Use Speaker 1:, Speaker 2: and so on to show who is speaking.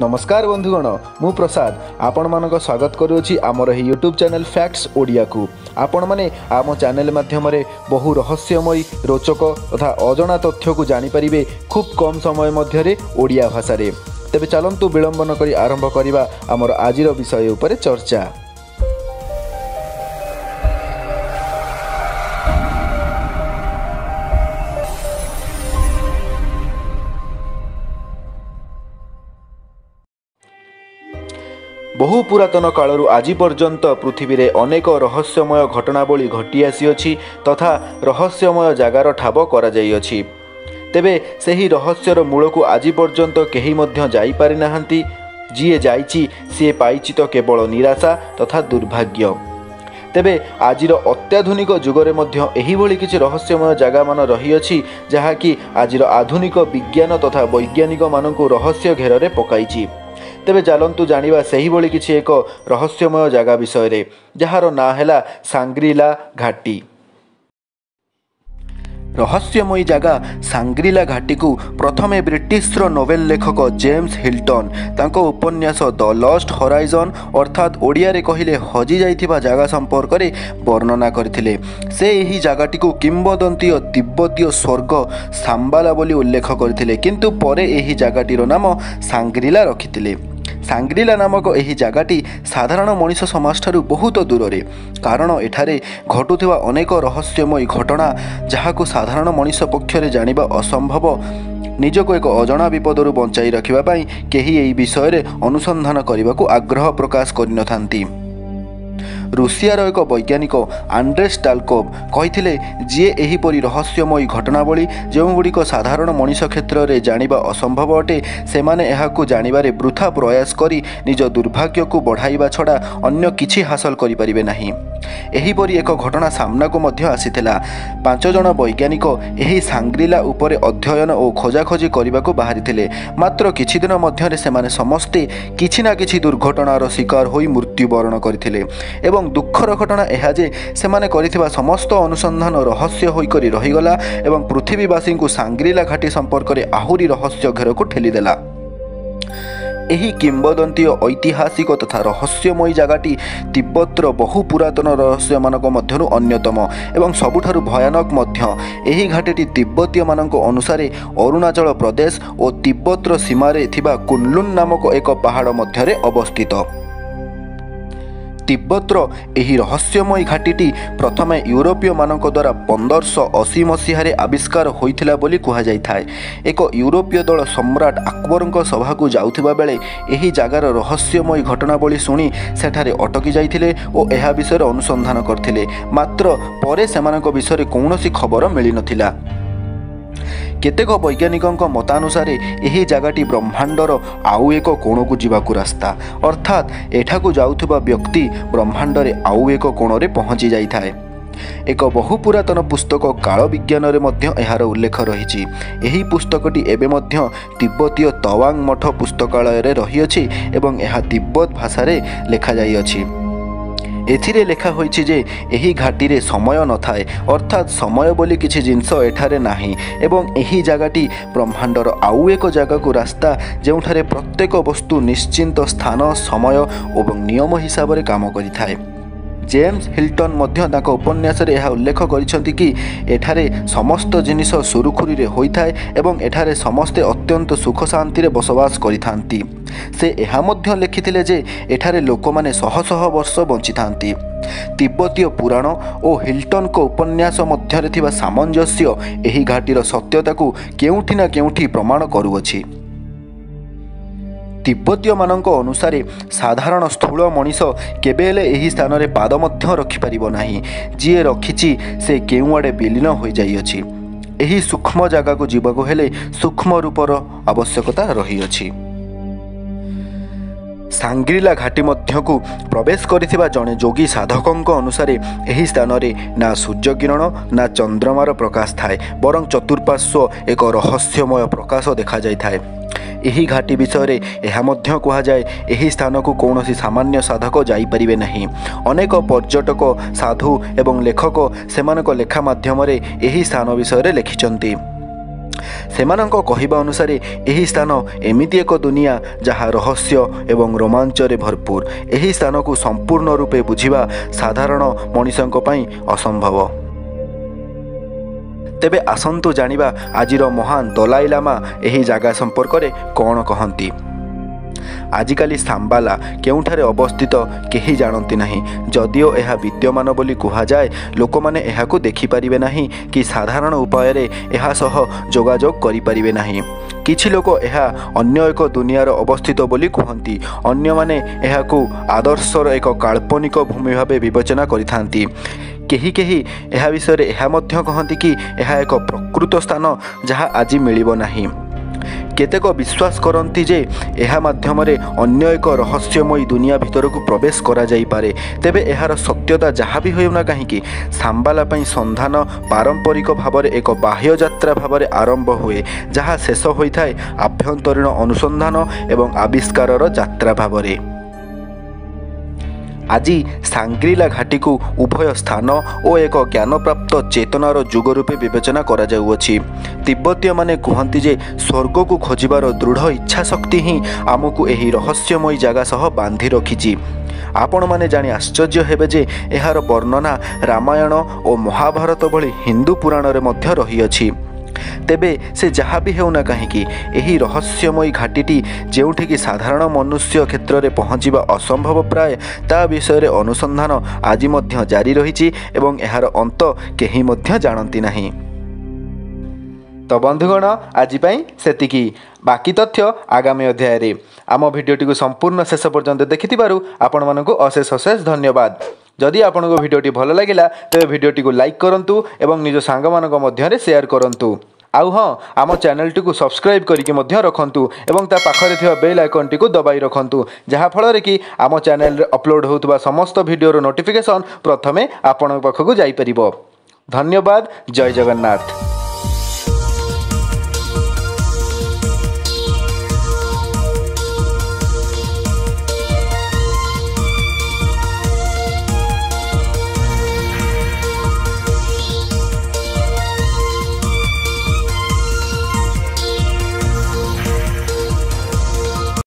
Speaker 1: नमस्कार बंधुगण मु प्रसाद आपण मानक स्वागत करुँची आमर ही यूट्यूब चैनल फैक्ट्स ओडिया को आपण माने आम चैनल माध्यम बहु रहस्यमयी रोचक तथा अजଣା तथ्य को जानीपारे खूब कम समय मध्य ओडिया भाषा रे। तेबे चलंतु विलंब न करी आरंभ करिबा आमर आजिर विषय उपरे चर्चा। बहु पुरातन कालरू आज पर्यंत पृथ्वी रे अनेक रहस्यमय घटनावली घटी आसी तथा रहस्यमय जगार ठाब करा जाई अछि। तेबे सेही रहस्यर मूल को आज पर्यंत केही मध्य जाई पारि नाहंती। जीए जाइछि सी पाइछि तो केवल निराशा तथा दुर्भाग्य। तेबे आजिर अत्याधुनिक जुगरे मध्य एही भली किछि रहस्यमय जगह मान रही अछि जहाँकि आजिर आधुनिक विज्ञान तथा वैज्ञानिक मानकु रहस्य घेर पकाइछि। तेबे चलंतु जानिबा सेही भली किछि एक रहस्यमय जगह विषय रे जहार ना हैला सांग्रीला घाटी। रहस्यमयी जगह सांग्रीला घाटी को प्रथमे ब्रिटिशर नोवेल लेखक जेम्स हिल्टन तांको उपन्यास द लस्ट होराइजन अर्थात ओडिया रे कहिले हजी जाइथिबा जगह संपर्क रे वर्णना करथिले। से एही जगहटी को किंवदंती तिब्बतीय स्वर्ग सांबाला बोली उल्लेख करथिले, किंतु परे एही जगहटीर नाम सांग्रीला रखिथिले। सांग्रीला नामक एही जगहटी साधारण मनीष समाज ठारू बहुत दूर रे, कारण एठारे घटुथिबा अनेक रहस्यमयी घटना जहाको साधारण मनीष पक्षरे जानिबा असंभव। निजको एक अजଣା विपदरू बंचाई रखिबा पई केही एही विषय रे अनुसंधान करबाकू आग्रह प्रकाश करिनथांती। रूसियार एक वैज्ञानिक आंड्रेस टाल्कोव कहिथिले जे एहीपरि रहस्यमयी घटनावली जोगुड़िक साधारण मनीष क्षेत्र में जानिबा असंभव अटे सेमाने एहाकू जानिबारे वृथा प्रयास करी निज दुर्भाग्य को बढ़ाइबा छड़ा अन्य किछि हासिल करि परिबे नाही। एहीपरि एक घटना सामना को मध्य आसीथिला। 5 जण वैज्ञानिक एही सांग्रीला उपरे अध्ययन और खोजाखोजी करबाकू बाहरिथिले। मात्र किछि दिन मध्यरे सेमाने समस्ते किछि ना किछि दुर्घटनार शिकार होई मृत्युवरण करथिले एवं दुखर घटना यह जे सेमाने करिथिबा समस्त अनुसंधान रहस्य होइकरी रहीगला एवं पृथ्वीवासी को सांग्रीला घाटी संपर्क में आहुरी रहस्य घेर को ठेलीदेला। एही किंवदंती ऐतिहासिक तथा रहस्यमयी जगहटी तिब्बतर बहु पुरातन रहस्य मानक मध्यरु अन्यतम एवं सबुठारु भयानक मध्य। एही घाटीटी तिब्बतीय मानक अनुसारे अरुणाचल प्रदेश और तिब्बतर सीमारे थिबा कुनलुन नामक एक पहाड़ मध्यरे अवस्थित। तिब्बतर एही रहस्यमयी घाटीटी प्रथमे यूरोपीय मानक द्वारा 1580 मसीहारे आविष्कार होइथिला बोली कुहा जाइथाय। एक यूरोपीय दल सम्राट अकबरଙ୍କ सभाकू जाउथिबा बेले एही जगार रहस्यमयी घटनावली शुणी सेठारे अटकी जाइथिले और एहा विषय अनुसंधान करथिले। मात्र परे सेमानक विषय कौनसी खबर मिली नथिला। केतेक वैज्ञानिकों मतानुसारे एही जगहटी ब्रह्मांडर आउ एक कोण को जीवाकू रास्ता, अर्थात एठाकू जाउथुबा व्यक्ति ब्रह्मांडरे आउ एक कोणरे पहुँची जाइथाय। एक बहु पुरातन पुस्तक काल विज्ञान रे मध्य एहार उल्लेख रही। एही पुस्तकटी एबे मध्य तिब्बतीय तवांग मठ पुस्तकालय रे रही अछि एवं एहा तिब्बत भाषा रे लेखा जाई अछि। एथिरे लेखा होइछि जे एही घाटी रे समय न थाए, अर्थात समय बोली किछि जिंस एठारे नाही एवं एही जगहटी ब्रह्मांडर आउ एक जगह को रास्ता जेउठारे प्रत्येक वस्तु निश्चिंत स्थान समय और नियम हिसाब रे काम करिथाए। जेम्स हिल्टन मध्य ताको उपन्यास रे यह उल्लेख करिसंति कि एठारे समस्त जिनिस सुरुखुरी रे होइथाए एवं एठारे समस्ते अत्यंत सुख शांति रे बसवास करिथांती। से एहा मध्य लिखिथिले जे एठारे लोक माने शह शह वर्ष बंची थांती। तिब्बतीय पुराण और हिल्टन को उपन्यास मध्य थिबा सामंजस्य एही घाटीर सत्यता को केउठी ना केउठी प्रमाण करूअछि। तिब्बतीय मानक अनुसारे साधारण स्थूल मनीष केबेले एही स्थान रे पाद मध्य रखिपारिबो नाही। जीए रखिछि से केउ आडे विलीन हो जाइअछि। एही सूक्ष्म जगह को जीवाको हेले सूक्ष्म रूपर आवश्यकता रही अछि। सांग्रीला घाटी मध्य को प्रवेश करिथिबा जणे जोगी साधकंक अनुसारे एही स्थान रे ना सूर्य किरण ना चंद्रमार प्रकाश थाए, बरं चतुर्पार्श्व एक रहस्यमय प्रकाश देखा जाय थाए। एही घाटी विषय रे एहा मध्य कुहा जाए एही स्थान को कौनसी सामान्य साधक जाई परिबे नहीं। अनेक पर्यटक साधु एवं लेखक सेमानक लेखा माध्यम रे एही स्थान विषय रे लिखिचंती। ସେମାନଙ୍କ କହିବା ଅନୁସାରେ ଏହି ସ୍ଥାନ ଏମିତି ଏକ ଦୁନିଆ ଯାହା ରହସ୍ୟ ଏବଂ ରୋମାଞ୍ଚରେ ଭରପୁର। ଏହି ସ୍ଥାନକୁ ସମ୍ପୂର୍ଣ୍ଣ ରୂପେ ବୁଝିବା ସାଧାରଣ ମଣିଷଙ୍କ ପାଇଁ ଅସମ୍ଭବ। ତେବେ ଆସନ୍ତୁ ଜାଣିବା ଆଜିର ମହାନ ଦଲାଇ ଲାମା ଏହି ଜାଗା ସମ୍ପର୍କରେ କ'ଣ କହନ୍ତି। ଆଜିକାଲି ସାମ୍ବାଲା କେଉଁଠାରେ ଅବସ୍ଥିତ କେହି ଜାଣନ୍ତି ନାହିଁ। ଯଦିଓ ଏହା ବିଦ୍ୟମାନ ବୋଲି କୁହାଯାଏ, ଲୋକମାନେ ଏହାକୁ ଦେଖିପାରିବେ ନାହିଁ କି ସାଧାରଣ ଉପାୟରେ ଏହା ସହ ଯୋଗାଯୋଗ କରିପାରିବେ ନାହିଁ। କିଛି ଲୋକ ଏହା ଅନ୍ୟ ଏକ ଦୁନିଆର ଅବସ୍ଥିତ ବୋଲି କୁହନ୍ତି। ଅନ୍ୟମାନେ ଏହାକୁ ଆଦର୍ଶର ଏକ କାଳ୍ପନିକ ଭୂମି ଭାବେ ବିବେଚନା କରିଥାନ୍ତି। କେହି କେହି ଏହା ବିଷୟରେ ଏହା ମଧ୍ୟ କହନ୍ତି କି ଏହା ଏକ ପ୍ରକୃତ ସ୍ଥାନ ଯାହା ଆଜି ମିଳିବ ନାହିଁ। କେତେକ ବିଶ୍ୱାସ କରନ୍ତି ଯେ ଏହା ମାଧ୍ୟମରେ ଅନ୍ୟ ଏକ ରହସ୍ୟମୟୀ ଦୁନିଆ ଭିତରକୁ ପ୍ରବେଶ କରାଯାଇପାରେ। ତେବେ ଏହାର ସତ୍ୟତା ଯାହା ବି ହେଉନା କାହିଁକି, ସାମ୍ବାଲା ପାଇଁ ସନ୍ଧାନ ପାରମ୍ପରିକ ଭାବରେ ଏକ ବାହ୍ୟ ଯାତ୍ରା ଭାବରେ ଆରମ୍ଭ ହୁଏ, ଯାହା ଶେଷ ହୋଇଥାଏ ଆଭ୍ୟନ୍ତରୀଣ ଅନୁସନ୍ଧାନ ଏବଂ ଆବିଷ୍କାରର ଯାତ୍ରା ଭାବରେ। ଆଜି ସାଙ୍ଗ୍ରିଲା ଘାଟିକୁ ଉଭୟ ସ୍ଥାନ ଓ ଏକ ଜ୍ଞାନପ୍ରାପ୍ତ ଚେତନାର ଯୁଗ ରୂପେ ବିବେଚନା କରାଯାଉଅଛି। ତିବ୍ବତୀୟମାନେ କୁହନ୍ତି ଯେ ସ୍ୱର୍ଗକୁ ଖୋଜିବାର ଦୃଢ଼ ଇଚ୍ଛାଶକ୍ତି ହିଁ ଆମକୁ ଏହି ରହସ୍ୟମୟୀ ଜାଗା ସହ ବାନ୍ଧି ରଖିଛି। ଆପଣମାନେ ଜାଣି ଆଶ୍ଚର୍ଯ୍ୟ ହେବେ ଯେ ଏହାର ବର୍ଣ୍ଣନା ରାମାୟଣ ଓ ମହାଭାରତ ଭଳି ହିନ୍ଦୁ ପୁରାଣରେ ମଧ୍ୟ ରହିଅଛି। ତେବେ ସେ ଯାହା ବି ହେଉନା କାହିଁକି, ଏହି ରହସ୍ୟମୟୀ ଘାଟିଟି ଯେଉଁଠିକି ସାଧାରଣ ମନୁଷ୍ୟ କ୍ଷେତ୍ରରେ ପହଞ୍ଚିବା ଅସମ୍ଭବ ପ୍ରାୟ, ତା ବିଷୟରେ ଅନୁସନ୍ଧାନ ଆଜି ମଧ୍ୟ ଜାରି ରହିଛି ଏବଂ ଏହାର ଅନ୍ତ କେହି ମଧ୍ୟ ଜାଣନ୍ତି ନାହିଁ। ତ ବନ୍ଧୁଗଣ, ଆଜି ପାଇଁ ସେତିକି। ବାକି ତଥ୍ୟ ଆଗାମୀ ଅଧ୍ୟାୟରେ। ଆମ ଭିଡ଼ିଓଟିକୁ ସମ୍ପୂର୍ଣ୍ଣ ଶେଷ ପର୍ଯ୍ୟନ୍ତ ଦେଖିଥିବାରୁ ଆପଣମାନଙ୍କୁ ଅଶେଷ ଅଶେଷ ଧନ୍ୟବାଦ। ଯଦି ଆପଣଙ୍କୁ ଭିଡ଼ିଓଟି ଭଲ ଲାଗିଲା ତେବେ ଭିଡ଼ିଓଟିକୁ ଲାଇକ୍ କରନ୍ତୁ ଏବଂ ନିଜ ସାଙ୍ଗମାନଙ୍କ ମଧ୍ୟରେ ସେୟାର କରନ୍ତୁ। ଆଉ ହଁ, ଆମ ଚ୍ୟାନେଲଟିକୁ ସବସ୍କ୍ରାଇବ୍ କରିକି ମଧ୍ୟ ରଖନ୍ତୁ ଏବଂ ତା ପାଖରେ ଥିବା ବେଲ୍ ଆଇକନ୍ଟିକୁ ଦବାଇ ରଖନ୍ତୁ, ଯାହାଫଳରେ କି ଆମ ଚ୍ୟାନେଲରେ ଅପଲୋଡ଼ ହେଉଥିବା ସମସ୍ତ ଭିଡ଼ିଓର ନୋଟିଫିକେସନ୍ ପ୍ରଥମେ ଆପଣଙ୍କ ପାଖକୁ ଯାଇପାରିବ। ଧନ୍ୟବାଦ। ଜୟ ଜଗନ୍ନାଥ।